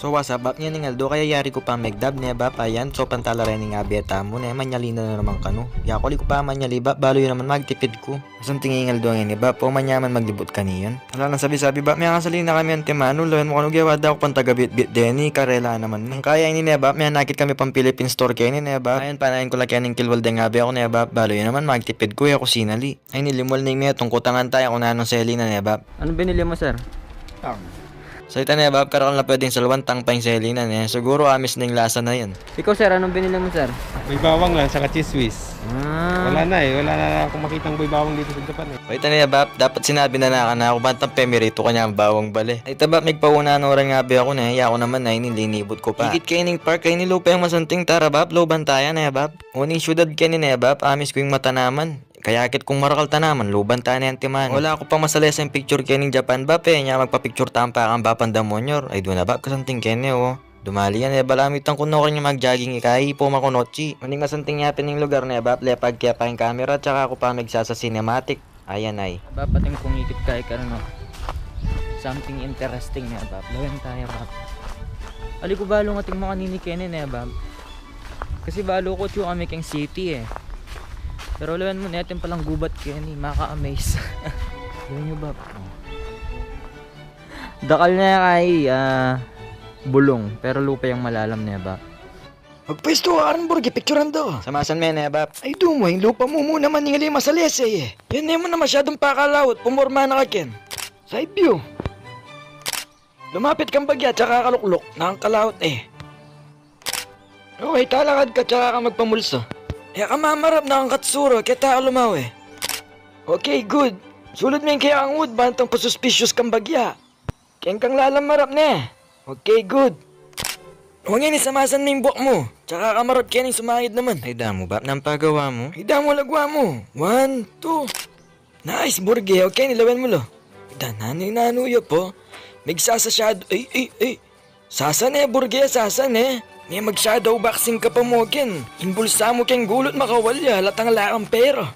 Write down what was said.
So what's up, bap niya ning Aldo, kaya yari ko pa megdab niya bap, ayan, so pantala rin nga beta mo, na manyalina na naman kano. Yakoli ko pa manyali bap, balo yun naman magtipid ko. Asang tingin Aldo nga ni bap, o manyaman maglibot kaniyan. Wala nang sabi-sabi bap, may kasalina kami ang timano, lawan mo kano gawada ako pang taga-bit-bit deni, karela naman ni. Kaya ini niya bap, may nakit kami pang Philippine store kaya ni niya bap. Ayan, panayin ko lang kaya ning kilwal de nga ako niya bap, balo yun naman magtipid ko, ako sinali. Ay nilimol ning niya, tungkutangan tayo kung nanong selina niya bap. Ano binili mo, sir? So ito na bab, karoon na pwedeng salwantang pang selina niya. Siguro amis na yung lasa na yun. Ikaw, sir, anong binili mo, sir? May bawang lang, saka cheese whiz. Ah. Wala na akong makitang may bawang dito sa Japan eh. O ito na bab, dapat sinabi na naka na ako bantang pemerito kanya ang bawang bali. Ito bab, nagpauna na orang nga ako na, ako naman na nilinibot ko pa. Higit kayo ning park, kayo nilupa yung masanting tara bab, loban tayo na bab. Uning syudad kayo ni bab, amis ko yung matanaman. Kaya akit kung marakal tanaman, luban ta na yung timan. Wala ako pang masalesa yung picture kaya ng Japan ba, nya magpa-picture tampa kang bapan damonyor. Ay doon na ba, kasanting kene oh. Dumali yan, balamitan ko na ko rin mag-jogging ikahi po makunochi. Uning masanting yapin ng lugar na bap, lepag kaya pa yung camera, tsaka ako pa magsasa cinematic. Ayan ay. Bapating kung ikit kay ka no. Something interesting na, bab. Lawan tayo, bab. Ali ko balo nga ting mga nini kene na, bab. Kasi balo ko tiyo kami kang city eh. Pero lawan mo natin palang gubat kaya ni maka-amaze. Gawin nyo ba? Dakal na kay bulong pero lupa yung malalam niya ba? Magpwesto ka rin burgi, picturean do. Samasan mo yan bap. Ay dumo, yung lupa mo muna maningali masalese eh. Yan mo na masyadong pakalawot, pumorma na ka ken. Side view. Lumapit kang bagya, tsaka kaluklok, nakangkalawot eh. Okay, talakad ka, tsaka ka magpamulso. Kaya ka mamarap na ang katsuro, kaya tayo lumaw eh. Okay, good. Sulod mo yung kaya ang wood, bantang pasuspicious kang bagya. Kaya kang lalamarap na. Okay, good. Huwag yan, isamasan mo yung buwak mo. Tsaka kamarap kaya nang sumangid naman. Ay damo, bap, nang pagawa mo? Ay damo, lagwa mo. 1, 2. Nice, burge. Okay, nilawan mo lo. Nanay-nanuyo po. Magsasa-shadow. Ay. Sasan eh, burge, sasan eh. May mag-shadow boxing ka pa mo, Ken. Imbulsa mo keng gulot makawalya, latang lakang pero.